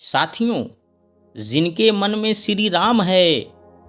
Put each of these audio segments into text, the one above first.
साथियों, जिनके मन में श्री राम है,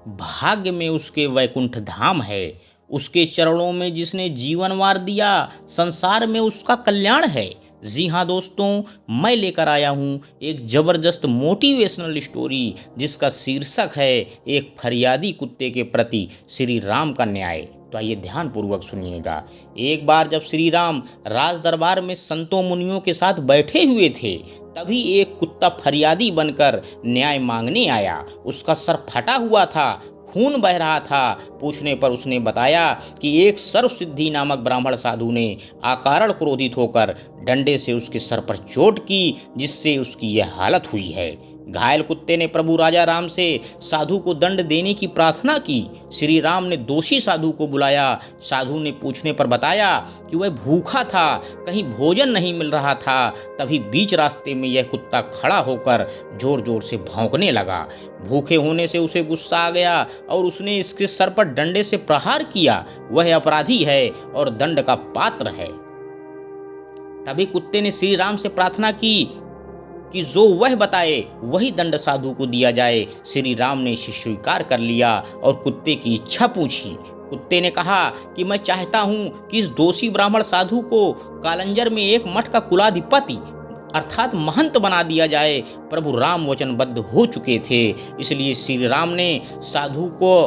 भाग्य में उसके वैकुंठ धाम है। उसके चरणों में जिसने जीवन वार दिया, संसार में उसका कल्याण है। जी हाँ दोस्तों, मैं लेकर आया हूँ एक ज़बरदस्त मोटिवेशनल स्टोरी जिसका शीर्षक है एक फरियादी कुत्ते के प्रति श्री राम का न्याय। तो आइए ध्यानपूर्वक सुनिएगा। एक बार जब श्री राम राज दरबार में संतों मुनियों के साथ बैठे हुए थे, तभी एक कुत्ता फरियादी बनकर न्याय मांगने आया। उसका सर फटा हुआ था, खून बह रहा था। पूछने पर उसने बताया कि एक सर्वसिद्धि नामक ब्राह्मण साधु ने अकारण क्रोधित होकर डंडे से उसके सर पर चोट की, जिससे उसकी यह हालत हुई है। घायल कुत्ते ने प्रभु राजा राम से साधु को दंड देने की प्रार्थना की। श्री राम ने दोषी साधु को बुलाया। साधु ने पूछने पर बताया कि वह भूखा था, कहीं भोजन नहीं मिल रहा था। तभी बीच रास्ते में यह कुत्ता खड़ा होकर जोर जोर से भौंकने लगा। भूखे होने से उसे गुस्सा आ गया और उसने इसके सर पर डंडे से प्रहार किया। वह अपराधी है और दंड का पात्र है। तभी कुत्ते ने श्री राम से प्रार्थना की कि जो वह बताए वही दंड साधु को दिया जाए। श्री राम ने इसे स्वीकार कर लिया और कुत्ते की इच्छा पूछी। कुत्ते ने कहा कि मैं चाहता हूँ कि इस दोषी ब्राह्मण साधु को कालंजर में एक मठ का कुलाधिपति अर्थात महंत बना दिया जाए। प्रभु राम वचनबद्ध हो चुके थे, इसलिए श्री राम ने साधु को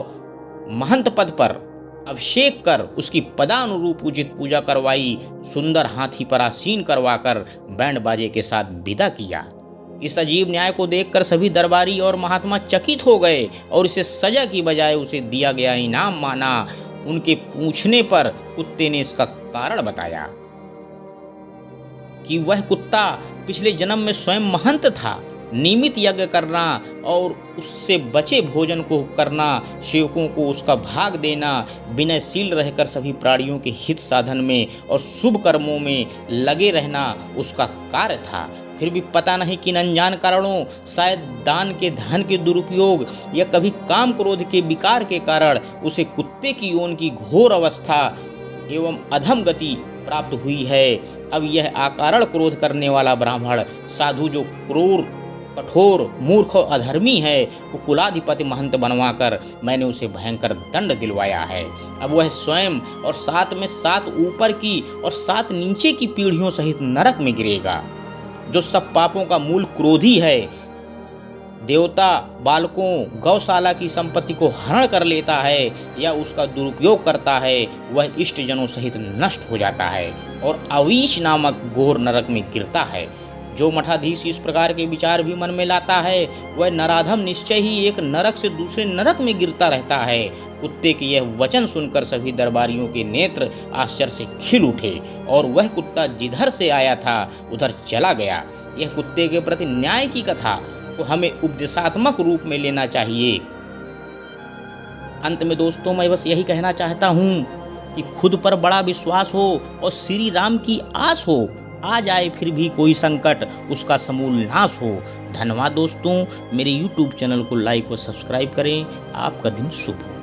महंत पद पर अभिषेक कर उसकी पदानुरूप उचित पूजा करवाई। सुंदर हाथी पर आसीन करवाकर बैंड बाजे के साथ विदा किया। इस अजीब न्याय को देखकर सभी दरबारी और महात्मा चकित हो गए और इसे सजा की बजाय उसे दिया गया इनाम माना। उनके पूछने पर कुत्ते ने इसका कारण बताया कि वह कुत्ता पिछले जन्म में स्वयं महंत था। नियमित यज्ञ करना और उससे बचे भोजन को करना, सेवकों को उसका भाग देना, विनयशील रहकर सभी प्राणियों के हित साधन में और शुभ कर्मों में लगे रहना उसका कार्य था। फिर भी पता नहीं किन अनजान कारणों, शायद दान के धन के दुरुपयोग या कभी काम क्रोध के विकार के कारण उसे कुत्ते की योनि की घोर अवस्था एवं अधम गति प्राप्त हुई है। अब यह अकारण क्रोध करने वाला ब्राह्मण साधु जो क्रूर, कठोर, मूर्ख और अधर्मी है, वो कुलाधिपति महंत बनवाकर मैंने उसे भयंकर दंड दिलवाया है। अब वह स्वयं और साथ में 7 ऊपर की और 7 नीचे की पीढ़ियों सहित नरक में गिरेगा। जो सब पापों का मूल क्रोधी है, देवता, बालकों, गौशाला की संपत्ति को हरण कर लेता है या उसका दुरुपयोग करता है, वह इष्ट जनों सहित नष्ट हो जाता है और अवीश नामक घोर नरक में गिरता है। जो मठाधीश इस प्रकार के विचार भी मन में लाता है, वह नराधम निश्चय ही एक नरक से दूसरे नरक में गिरता रहता है। कुत्ते के यह वचन सुनकर सभी दरबारियों के नेत्र आश्चर्य से खिल उठे और वह कुत्ता जिधर से आया था उधर चला गया। यह कुत्ते के प्रति न्याय की कथा को हमें उपदेशात्मक रूप में लेना चाहिए। अंत में दोस्तों, मैं बस यही कहना चाहता हूँ कि खुद पर बड़ा विश्वास हो और श्री राम की आस हो। आ जाए फिर भी कोई संकट, उसका समूल नाश हो। धन्यवाद दोस्तों। मेरे YouTube चैनल को लाइक व सब्सक्राइब करें। आपका दिन शुभ हो।